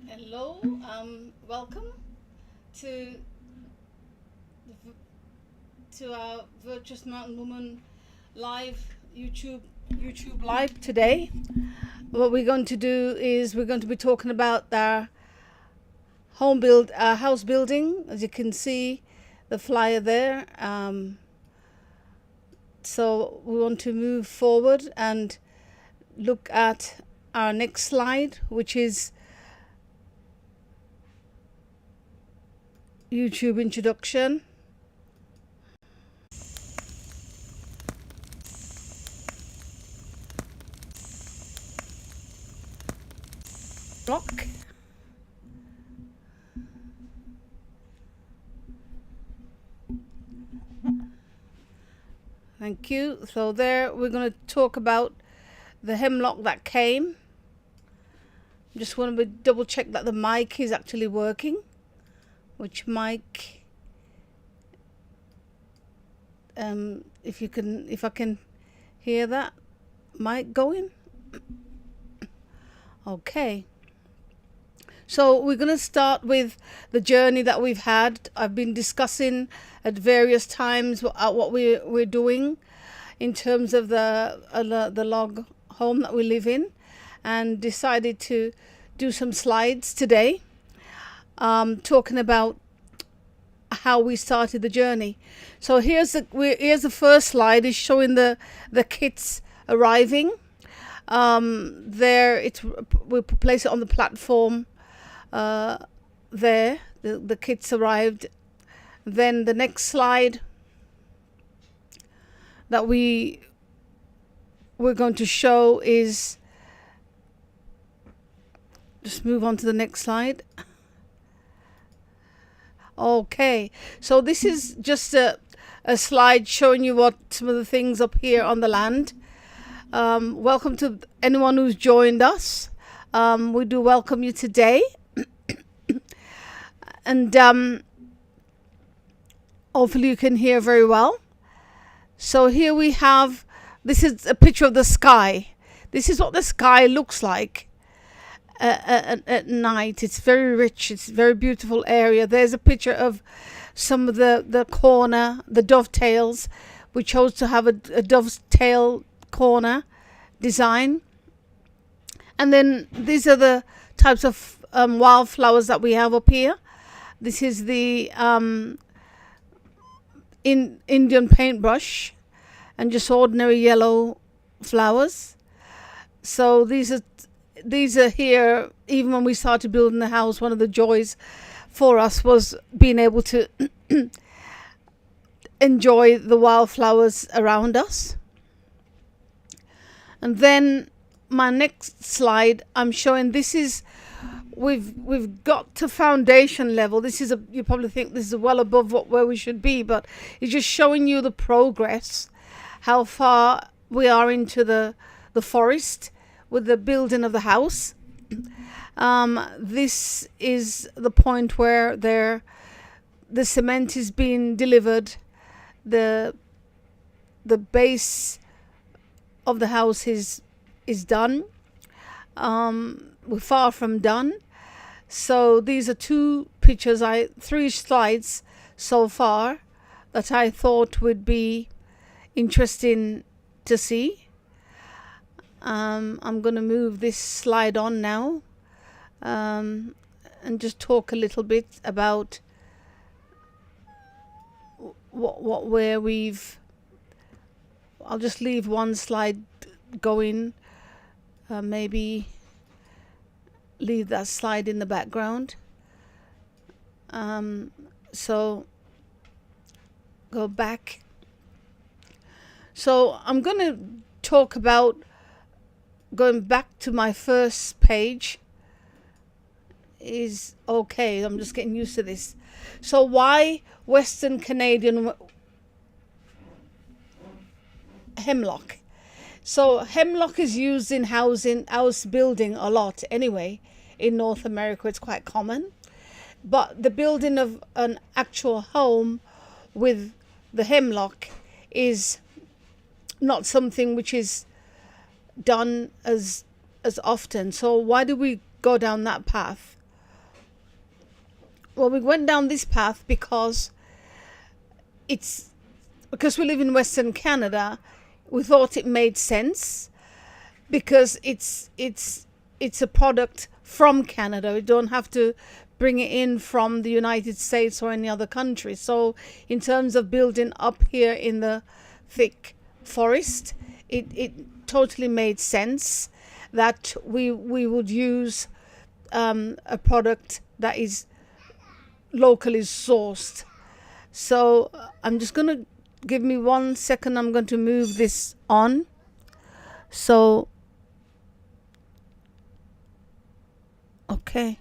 Hello, welcome to our Virtuous Mountain Woman live YouTube live today. What we're going to do is we're going to be talking about our house building. As you can see, the flyer there. So we want to move forward and look at our next slide, which is YouTube introduction. Block. Thank you. So there we're going to talk about the hemlock that came. Just want to double check that the mic is actually working. Which mic? If I can hear that mic going. Okay. So we're going to start with the journey that we've had. I've been discussing at various times what we're doing in terms of the log home that we live in, and decided to do some slides today, talking about how we started the journey. So here's the first slide, is showing the kits arriving. We place it on the platform. There the kits arrived. Then the next slide that we're going to show is, just move on to the next slide. Okay, so this is just a slide showing you what some of the things up here on the land. Welcome to anyone who's joined us. We do welcome you today. And hopefully you can hear very well. So here we have, this is a picture of the sky. This is what the sky looks like at night. It's very rich. It's a very beautiful area. There's a picture of some of the corner, the dovetails. We chose to have a dovetail corner design. And then these are the types of wildflowers that we have up here. This is the Indian paintbrush and just ordinary yellow flowers. So these are here. Even when we started building the house, one of the joys for us was being able to enjoy the wildflowers around us. And then my next slide, I'm showing, this is, we've got to foundation level. This is you probably think this is well above where we should be, but it's just showing you the progress, how far we are into the forest with the building of the house. This is the point where the cement is being delivered. The base of the house is done. We're far from done. So these are three slides so far that I thought would be interesting to see. I'm going to move this slide on now, and just talk a little bit about where we've. I'll just leave one slide going. Maybe leave that slide in the background. So go back. So I'm going to talk about going back to my first page. Is okay. I'm just getting used to this. So why Western Canadian hemlock? So hemlock is used in house building a lot anyway. In North America, it's quite common. But the building of an actual home with the hemlock is not something which is done as often. So why do we go down that path. Well, we went down this path because we live in Western Canada. We thought it made sense because it's a product from Canada. We don't have to bring it in from the United States or any other country. So in terms of building up here in the thick forest, it totally made sense that we would use a product that is locally sourced. So I'm just going to give me 1 second. I'm going to move this on. So, okay.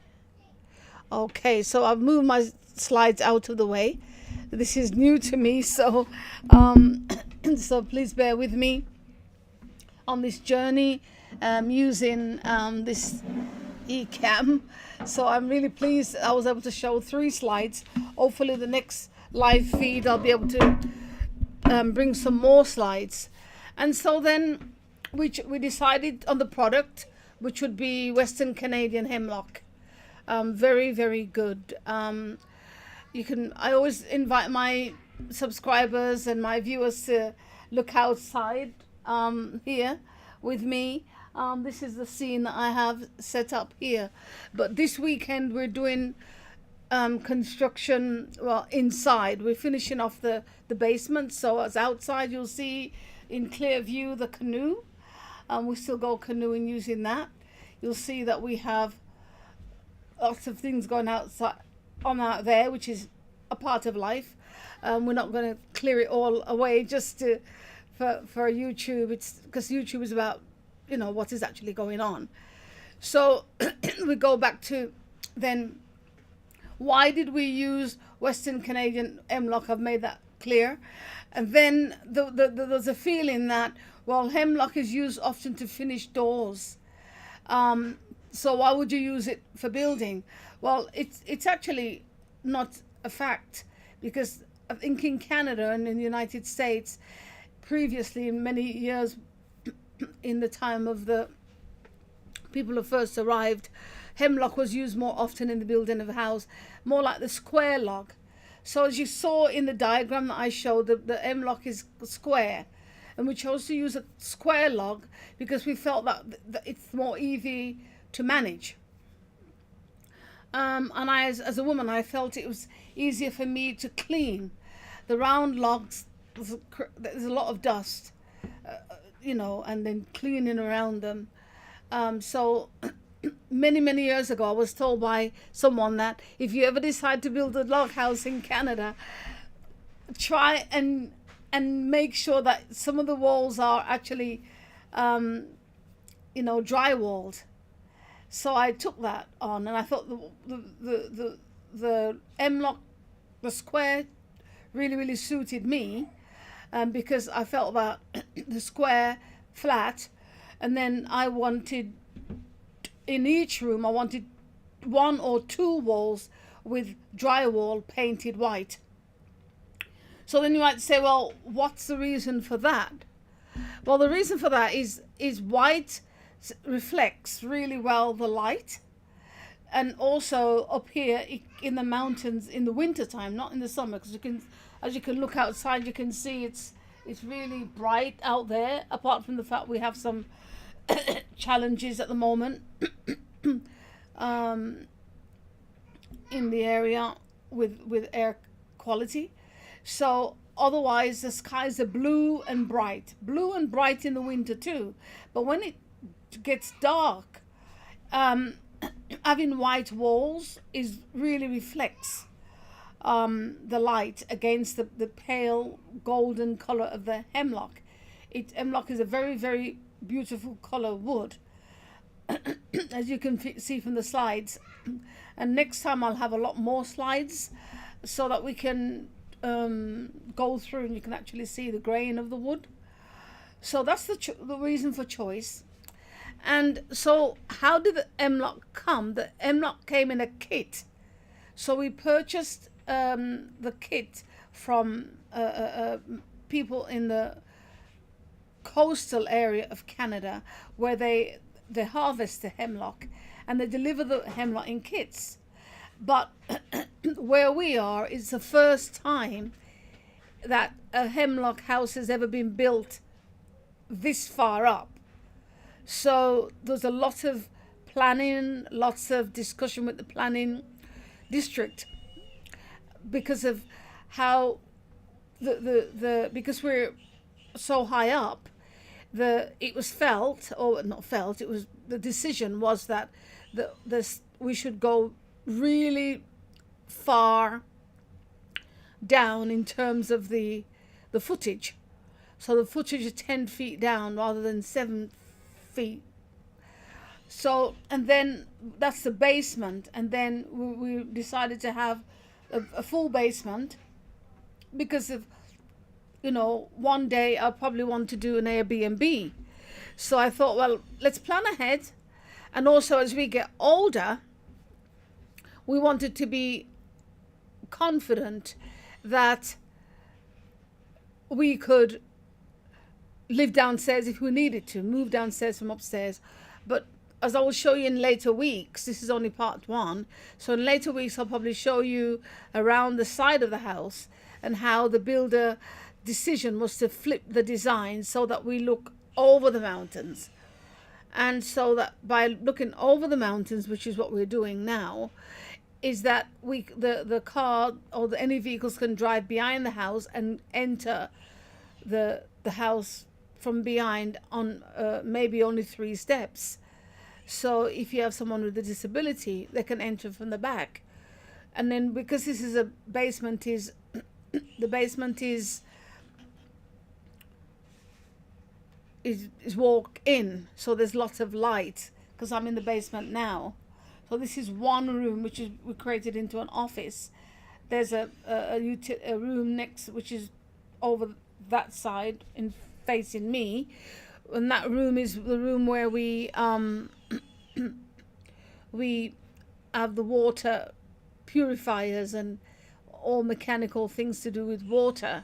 Okay, so I've moved my slides out of the way. This is new to me, so so please bear with me on this journey using this Ecamm. So I'm really pleased I was able to show 3 slides. Hopefully the next live feed I'll be able to bring some more slides. And so then we decided on the product, which would be Western Canadian hemlock. Very, very good. I always invite my subscribers and my viewers to look outside here with me. This is the scene that I have set up here. But this weekend we're doing construction, well, inside. We're finishing off the basement. So as outside, you'll see in clear view the canoe. We still go canoeing using that. You'll see that we have lots of things going outside out there, which is a part of life. We're not going to clear it all away just for YouTube. It's because YouTube is about what is actually going on. So we go back to then, why did we use Western Canadian hemlock? I've made that clear. And then there's a feeling that, well, hemlock is used often to finish doors. So why would you use it for building? Well, it's actually not a fact, because I think in Canada and in the United States, previously, many years in the time of the people who first arrived, hemlock was used more often in the building of a house, more like the square log. So as you saw in the diagram that I showed, the hemlock is square. And we chose to use a square log because we felt that it's more easy to manage. And I, as a woman, I felt it was easier for me to clean. The round logs, there's a lot of dust, and then cleaning around them. So many years ago, I was told by someone that if you ever decide to build a log house in Canada, try and make sure that some of the walls are actually, dry-walled. So I took that on, and I thought the hemlock, the square, really suited me, because I felt that the square flat, and then I wanted, in each room, I wanted 1 or 2 walls with drywall painted white. So then you might say, well, what's the reason for that? Well, the reason for that is white reflects really well the light, and also up here in the mountains in the winter time, not in the summer, because as you can look outside, you can see it's really bright out there, apart from the fact we have some challenges at the moment in the area with air quality. So otherwise the skies are blue and bright in the winter too. But when it gets dark, having white walls really reflects the light against the pale golden color of the hemlock. Hemlock is a very beautiful color wood, as you can see from the slides. And next time I'll have a lot more slides so that we can go through and you can actually see the grain of the wood. So that's the reason for choice. And so how did the hemlock come? The hemlock came in a kit. So we purchased the kit from people in the coastal area of Canada, where they harvest the hemlock, and they deliver the hemlock in kits. But where we are is the first time that a hemlock house has ever been built this far up. So there's a lot of planning, lots of discussion with the planning district because of how because we're so high up, it was felt, or not felt, it was, the decision was that we should go really far down in terms of the footage. So the footage is 10 feet down rather than 7 feet. So, and then that's the basement, and then we decided to have a full basement because of, one day I'll probably want to do an Airbnb. So I thought, well, let's plan ahead. And also, as we get older, we wanted to be confident that we could live downstairs if we needed to, move downstairs from upstairs. But as I will show you in later weeks, this is only part one, so in later weeks I'll probably show you around the side of the house and how the builder decision was to flip the design so that we look over the mountains. And so that by looking over the mountains, which is what we're doing now, is that the car or any vehicles can drive behind the house and enter the house from behind on maybe only 3 steps. So if you have someone with a disability, they can enter from the back. And then because this is a basement, the basement is walk in, so there's lots of light because I'm in the basement now. So this is one room which we created into an office. There's a room next which is over that side in facing me, and that room is the room where we we have the water purifiers and all mechanical things to do with water,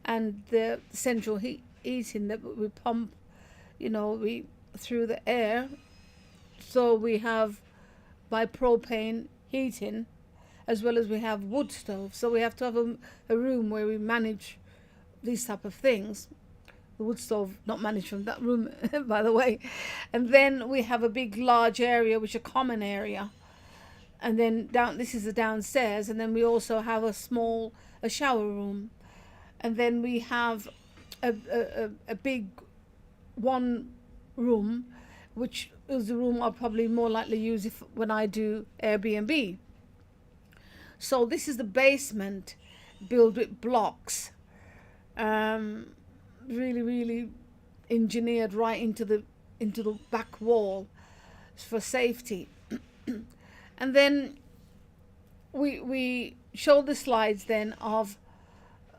and the central heating that we pump, we through the air. So we have by propane heating, as well as we have wood stove. So we have to have a room where we manage these type of things. The wood stove not managed from that room, by the way. And then we have a big, large area, which is a common area. And then this is the downstairs. And then we also have a shower room. And then we have a big one room, which is the room I'll probably more likely use when I do Airbnb. So this is the basement built with blocks, really, really engineered right into the back wall for safety. And then we show the slides then of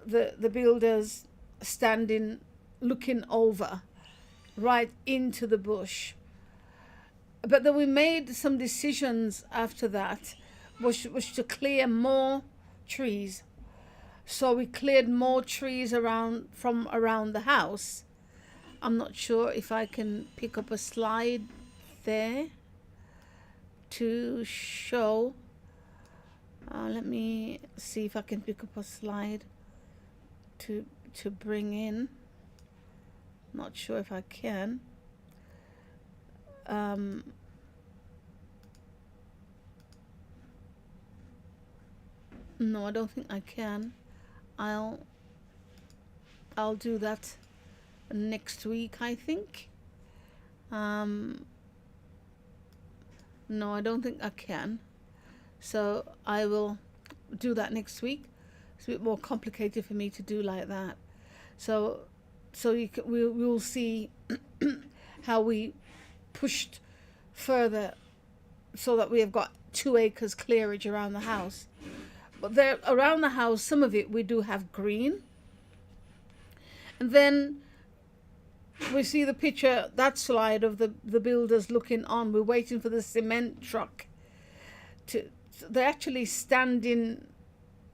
the builders standing, looking over right into the bush. But then we made some decisions after that, which was to clear more trees. So we cleared more trees from around the house. I'm not sure if I can pick up a slide there to show. Let me see if I can pick up a slide to bring in. Not sure if I can. No, I don't think I can. I'll do that next week, I think. No, I don't think I can. So I will do that next week. It's a bit more complicated for me to do like that. So we'll see how we pushed further so that we have got 2 acres clearage around the house. But there around the house, some of it we do have green. And then we see the picture, that slide of the builders looking on. We're waiting for the cement truck they're actually standing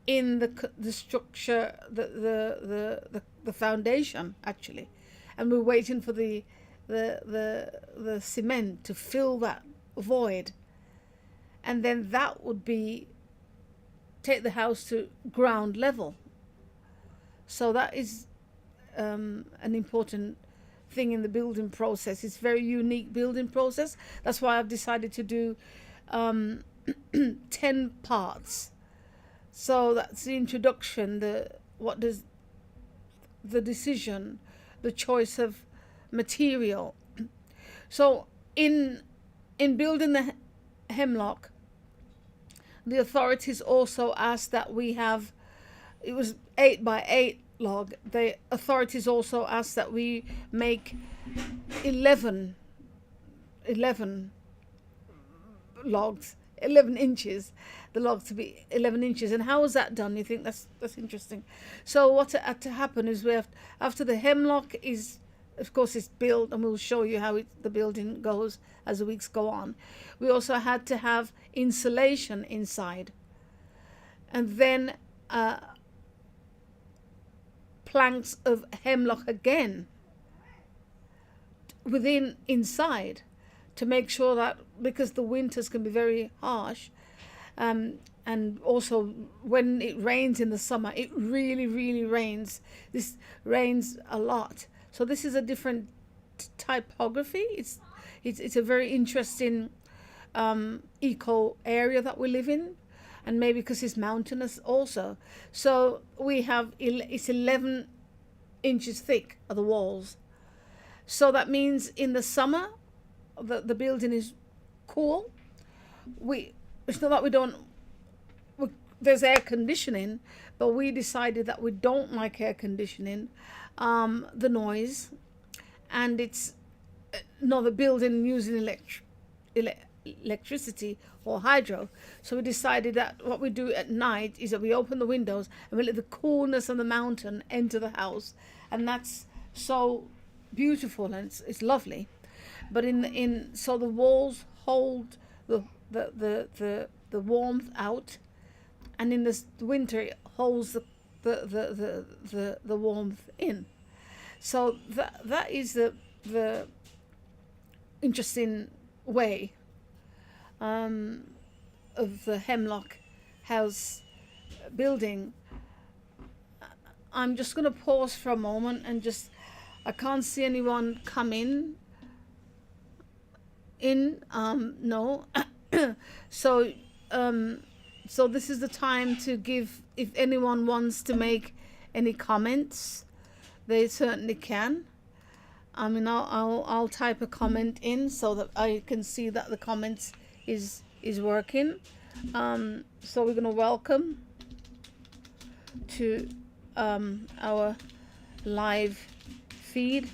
in the structure, the foundation actually, and we're waiting for the cement to fill that void. and then that would be take the house to ground level. So that is an important thing in the building process. It's very unique building process. That's why I've decided to do 10 parts. So that's the introduction, what does the decision, the choice of material. So in building the hemlock, the authorities also asked that we have, it was 8x8 log. The authorities also asked that we make 11 logs, 11 inches, the log to be 11 inches. And how was that done? You think that's interesting. So what had to happen is we have, after the hemlock is, of course, it's built, and we'll show you how the building goes as the weeks go on. We also had to have insulation inside, and then planks of hemlock again within inside, to make sure that, because the winters can be very harsh, and also when it rains in the summer, it really rains. This rains a lot. So this is a different typography. It's a very interesting eco area that we live in, and maybe because it's mountainous also. So we have, it's 11 inches thick are the walls. So that means in the summer, the building is cool. It's not that we don't, there's air conditioning, but we decided that we don't like air conditioning, the noise, and it's not the building using electricity or hydro. So we decided that what we do at night is that we open the windows and we let the coolness of the mountain enter the house, and that's so beautiful, and it's lovely. But so the walls hold the warmth out, and in the winter it holds the warmth in. So that is the interesting way of the hemlock house building. I'm just going to pause for a moment and just, I can't see anyone come in. No. So this is the time to give, if anyone wants to make any comments, they certainly can. I mean, I'll type a comment in so that I can see that the comments is working. So we're gonna welcome to our live feed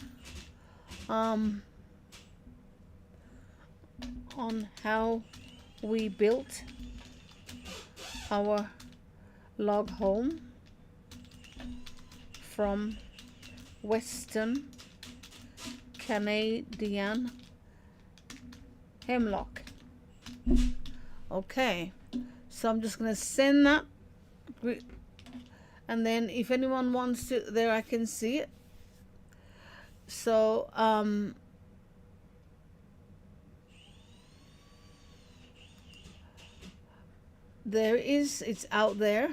on how we built our log home from Western Canadian hemlock. Okay, so I'm just gonna send that, and then if anyone wants to, there I can see it. So there is, it's out there.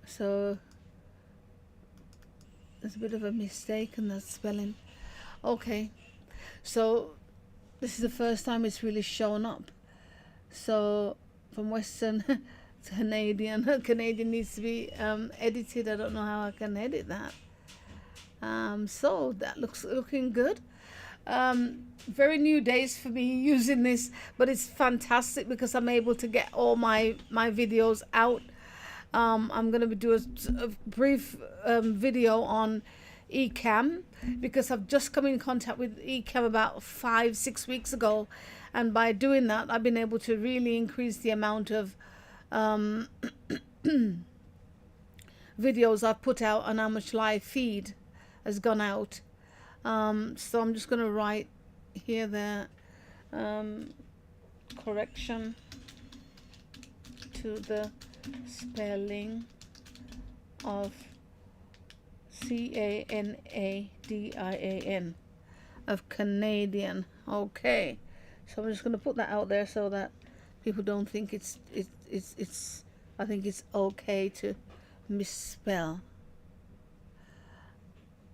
So there's a bit of a mistake in the spelling. Okay, so this is the first time it's really shown up. So from Western Canadian, Canadian needs to be edited. I don't know how I can edit that. So that looking good. Very new days for me using this, but it's fantastic because I'm able to get all my videos out. I'm going to do a brief video on Ecamm, because I've just come in contact with Ecamm about 5-6 weeks ago, and by doing that I've been able to really increase the amount of videos I've put out and how much live feed has gone out. So I'm just going to write here the correction to the spelling of Canadian. of Canadian. Okay, so I'm just going to put that out there so that people don't think it's. I think it's okay to misspell.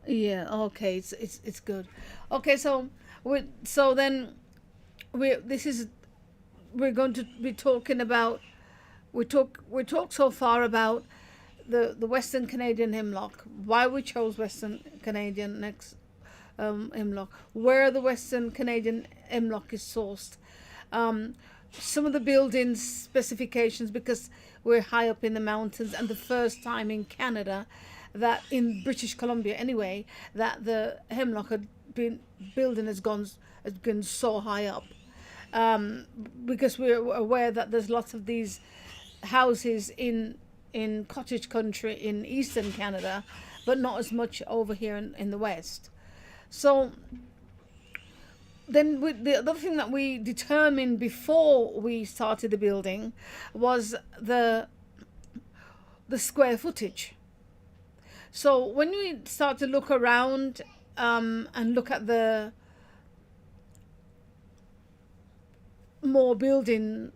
Yeah. Okay. It's good. Okay. So then we this is we're going to be talking about we talked so far about the Western Canadian hemlock, why we chose Western Canadian next hemlock, where the Western Canadian hemlock is sourced, um, some of the building specifications because we're high up in the mountains and the first time in Canada that in British Columbia anyway that the hemlock had been building has been so high up, um, because we're aware that there's lots of these houses in cottage country in eastern Canada, but not as much over here in the west. So then the other thing that we determined before we started the building was the square footage. So when we start to look around, and look at the more building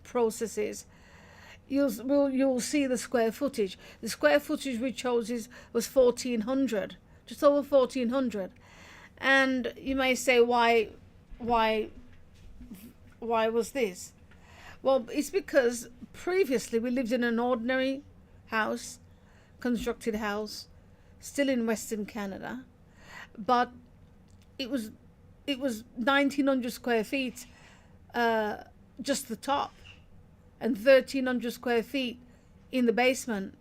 processes, you'll see the square footage. The square footage we chose was 1400, just over 1400. And you may say, why why was this? Well, it's because previously we lived in an ordinary house, constructed house, still in Western Canada, but it was 1900 square feet, just the top, and 1300 square feet in the basement.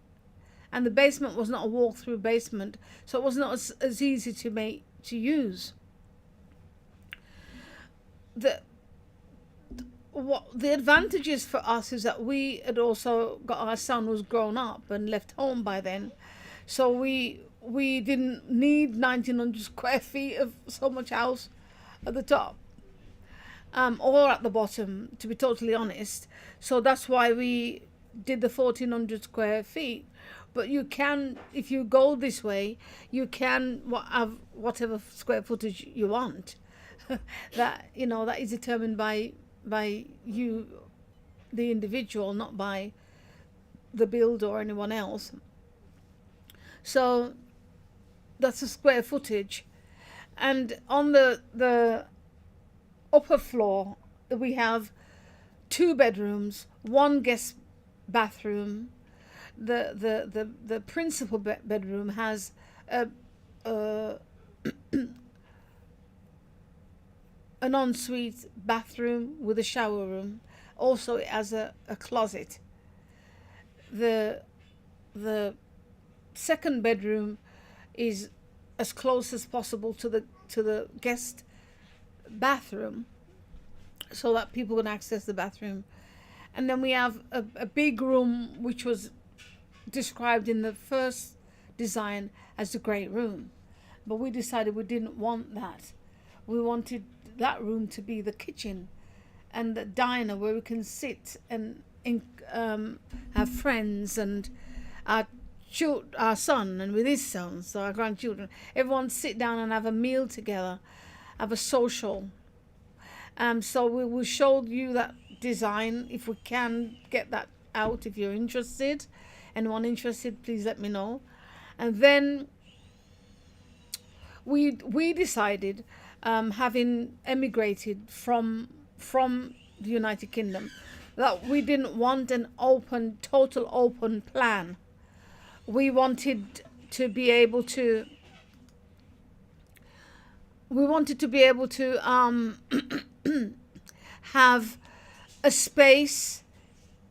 And the basement was not a walk-through basement, so it was not as easy to use. The the advantages for us is that we had also got our son was grown up and left home by then, so we didn't need 1900 square feet of so much house at the top, or at the bottom, to be totally honest. So that's why we did the 1400 square feet. But you can, if you go this way, you can have whatever square footage you want. That that is determined by you, the individual, not by the builder or anyone else. So that's the square footage. And on the upper floor, we have two bedrooms, one guest bathroom. The principal bedroom has a an ensuite bathroom with a shower room. Also, it has a closet. The second bedroom is as close as possible to the guest bathroom, so that people can access the bathroom. And then we have a big room which was described in the first design as the great room, but we decided we didn't want that. We wanted that room to be the kitchen and the diner where we can sit and have friends, and our son and with his sons, so our grandchildren, everyone sit down and have a meal together, have a social. So we will show you that design if we can get that out. If you're interested, anyone interested, please let me know. And then we decided, having emigrated from the United Kingdom, that we didn't want an total open plan. We wanted to be able to. We wanted to be able to have a space,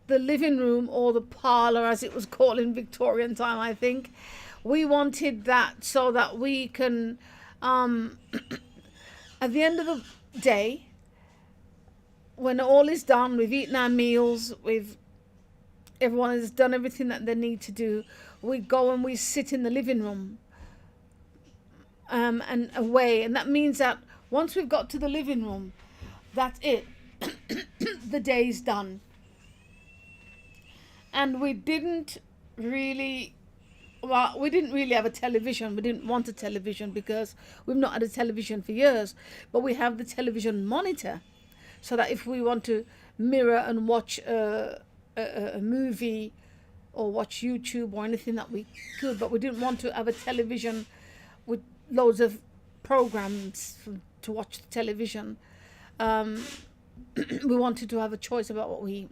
the living room or the parlor, as it was called in Victorian time, I think. We wanted that so that we can, at the end of the day, when all is done, we've eaten our meals, everyone has done everything that they need to do, we go and we sit in the living room, and away. And that means that once we've got to the living room, that's it. The day's done. And we didn't really Well, we didn't really have a television. We didn't want a television because we've not had a television for years. But we have the television monitor, so that if we want to mirror and watch a movie or watch YouTube or anything, that we could. But we didn't want to have a television with loads of programs to watch the television. We wanted to have a choice about what we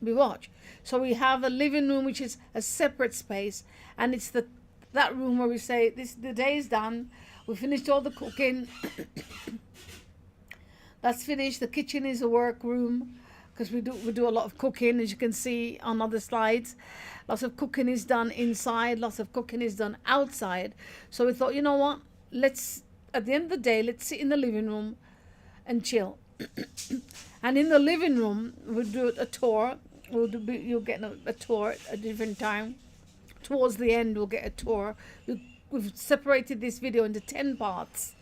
watch. So we have a living room, which is a separate space, and it's that room where we say the day is done. We finished all the cooking. That's finished. The kitchen is a work room because we do a lot of cooking, as you can see on other slides. Lots of cooking is done inside. Lots of cooking is done outside. So we thought, you know what? Let's at the end of the day, let's sit in the living room and chill. And in the living room, we'll do a tour. You'll get a tour at a different time. Towards the end, we'll get a tour. We've separated this video into 10 parts.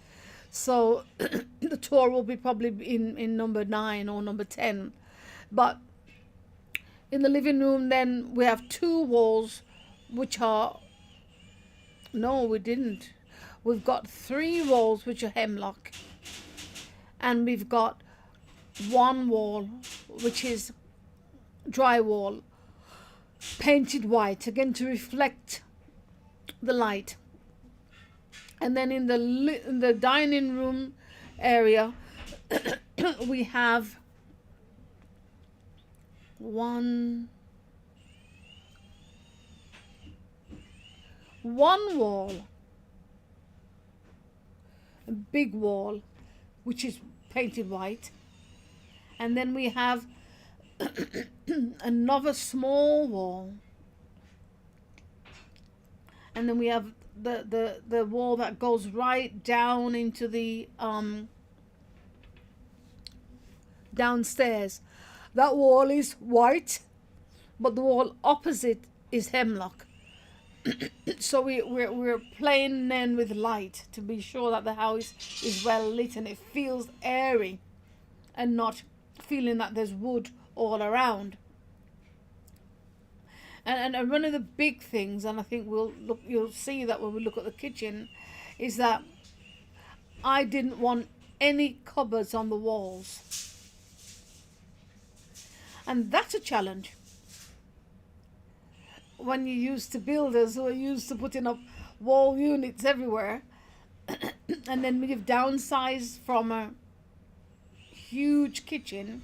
So the tour will be probably in number 9 or number 10. But in the living room, then we have 2 walls, which are... No, we didn't. We've got 3 walls, which are hemlock. And we've got 1 wall, which is drywall, painted white, again to reflect the light. And then in the dining room area, we have one wall, a big wall, which is painted white. And then we have another small wall. And then we have the wall that goes right down into the downstairs. That wall is white, but the wall opposite is hemlock. So we're playing then with light to be sure that the house is well lit and it feels airy and not feeling that there's wood all around. And one of the big things, and I think you'll see that when we look at the kitchen, is that I didn't want any cupboards on the walls. And that's a challenge. When you're used to builders who are used to putting up wall units everywhere, and then we've downsized from a huge kitchen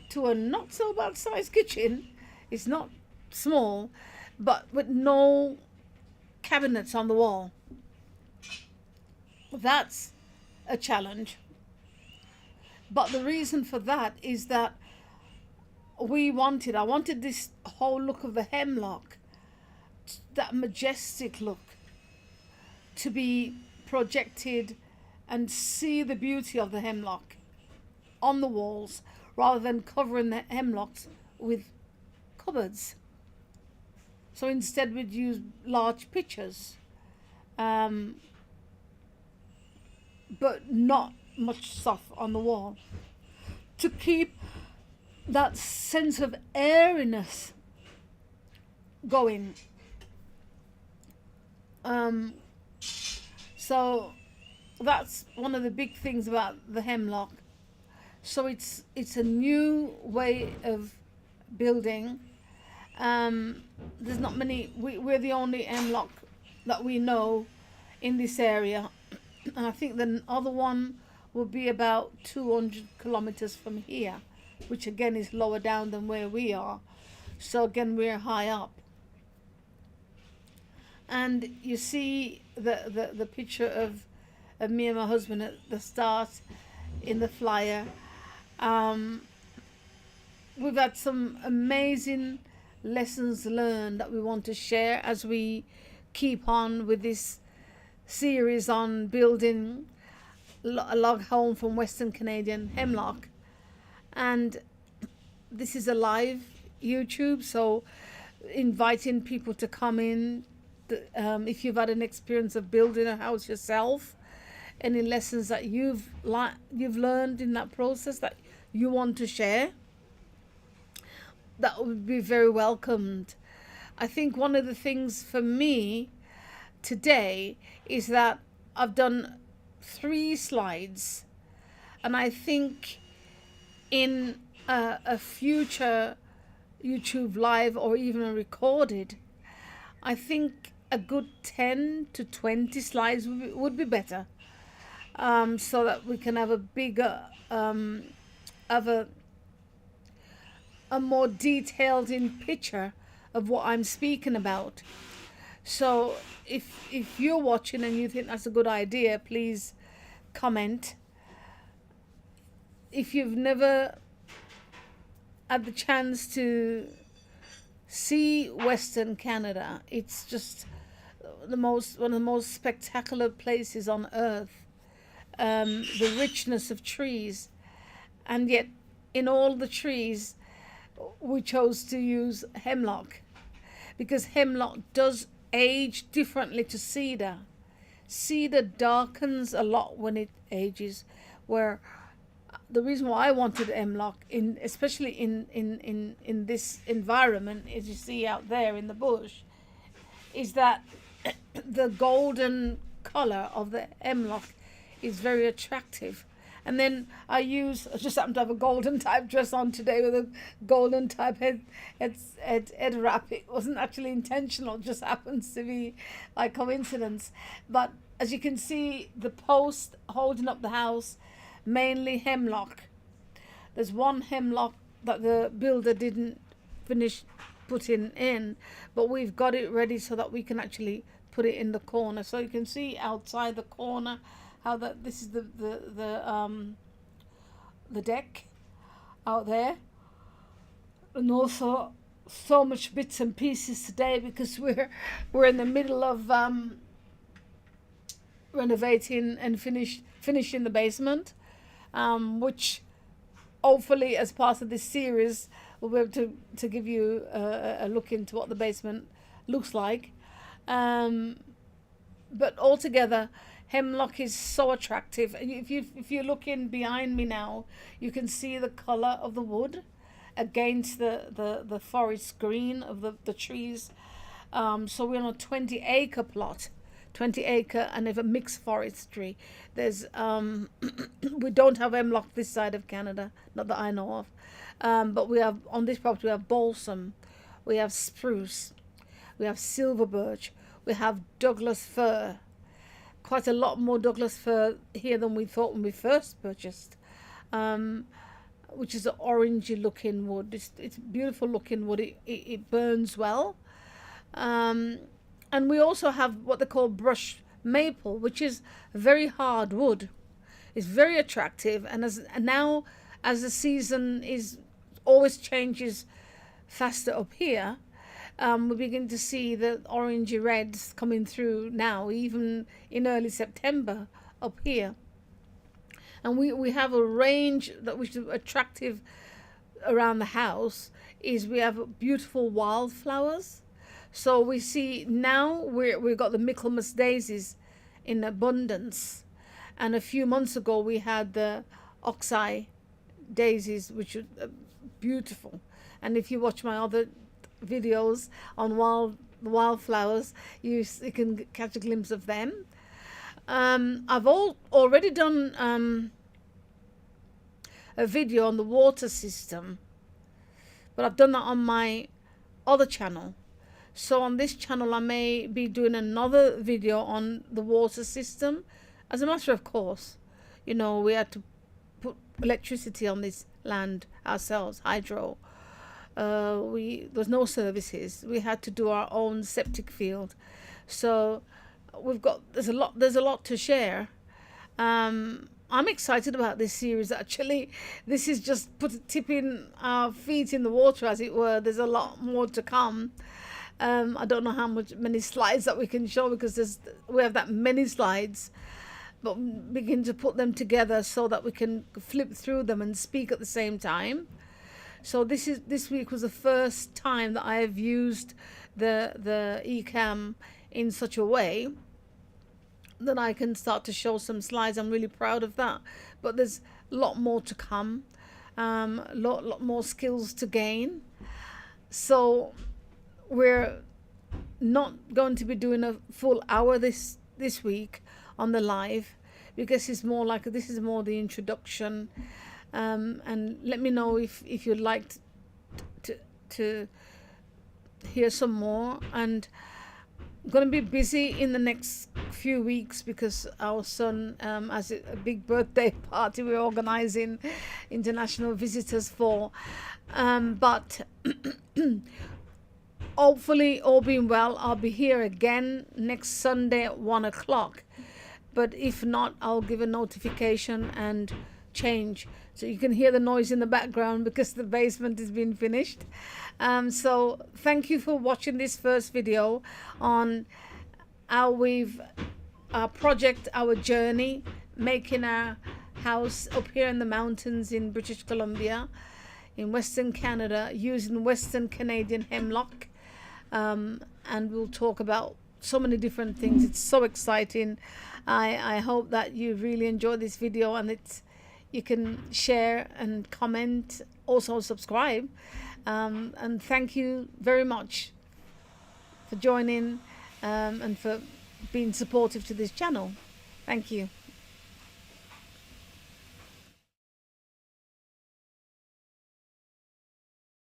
to a not so bad sized kitchen. It's not small, but with no cabinets on the wall. That's a challenge. But the reason for that is that I wanted this whole look of the hemlock, that majestic look, to be projected and see the beauty of the hemlock on the walls rather than covering the hemlocks with cupboards. So instead we'd use large pictures, but not much stuff on the wall, to keep that sense of airiness going. So that's one of the big things about the hemlock. So it's a new way of building. There's not many. We're the only hemlock that we know in this area, and I think the other one will be about 200 kilometers from here, which again is lower down than where we are. So again, we're high up. And you see the picture of me and my husband at the start in the flyer. We've had some amazing lessons learned that we want to share as we keep on with this series on building a log home from Western Canadian hemlock. And this is a live YouTube, so inviting people to come in. If you've had an experience of building a house yourself, any lessons that you've learned in that process that you want to share, that would be very welcomed. I think one of the things for me today is that I've done 3 slides, and I think in a future YouTube live or even a recorded, I think a good 10 to 20 slides would be better, so that we can have a bigger, have a more detailed in picture of what I'm speaking about. So if you're watching and you think that's a good idea, please comment. If you've never had the chance to see Western Canada, it's just one of the most spectacular places on earth. The richness of trees, and yet in all the trees we chose to use hemlock, because hemlock does age differently to cedar. Cedar darkens a lot when it ages, where the reason why I wanted hemlock, especially in this environment, as you see out there in the bush, is that the golden color of the hemlock is very attractive. And then I just happen to have a golden type dress on today with a golden type head wrap. It wasn't actually intentional, it just happens to be by coincidence. But as you can see, the post holding up the house, mainly hemlock. There's one hemlock that the builder didn't finish putting in, but we've got it ready so that we can actually put it in the corner. So you can see outside the corner how that this is the deck out there. And also so much bits and pieces today because we're in the middle of renovating and finishing the basement, which hopefully as part of this series we'll be able to give you a look into what the basement looks like. But altogether, hemlock is so attractive. If you're looking behind me now, you can see the color of the wood against the forest green of the trees. So we're on a 20-acre plot, 20-acre, and if a mixed forestry. There's we don't have hemlock this side of Canada, not that I know of, but we have on this property we have balsam, we have spruce, we have silver birch, we have Douglas fir. Quite a lot more Douglas fir here than we thought when we first purchased, which is an orangey looking wood. It's beautiful looking wood. It burns well. And we also have what they call brush maple, which is a very hard wood. It's very attractive, and now as the season is always changes faster up here, we begin to see the orangey reds coming through now, even in early September up here. And we have a range that which is attractive around the house. Is we have beautiful wildflowers. So we see now we've got the Michaelmas daisies in abundance, and a few months ago we had the oxeye daisies, which are beautiful. And if you watch my other videos on wildflowers, you can catch a glimpse of them. I've already done a video on the water system, but I've done that on my other channel. So on this channel I may be doing another video on the water system. As a matter of course, we had to put electricity on this land ourselves, hydro. There's no services. We had to do our own septic field. So there's a lot to share. I'm excited about this series. Actually, this is just tipping our feet in the water, as it were. There's a lot more to come. I don't know many slides that we can show, because we have that many slides, but begin to put them together so that we can flip through them and speak at the same time. So this week was the first time that I have used the Ecamm in such a way that I can start to show some slides. I'm really proud of that. But there's a lot more to come, lot more skills to gain. So we're not going to be doing a full hour this week on the live, because it's more like, this is more the introduction. And let me know if you'd like to hear some more. And I'm going to be busy in the next few weeks because our son has a big birthday party we're organizing international visitors for. But hopefully, all being well, I'll be here again next Sunday at 1 o'clock. But if not, I'll give a notification and change, so you can hear the noise in the background because the basement has been finished. So thank you for watching this first video on how our project, our journey, making our house up here in the mountains in British Columbia, in Western Canada, using Western Canadian hemlock. And we'll talk about so many different things. It's so exciting. I hope that you really enjoyed this video, and you can share and comment, also subscribe. And thank you very much for joining and for being supportive to this channel. Thank you.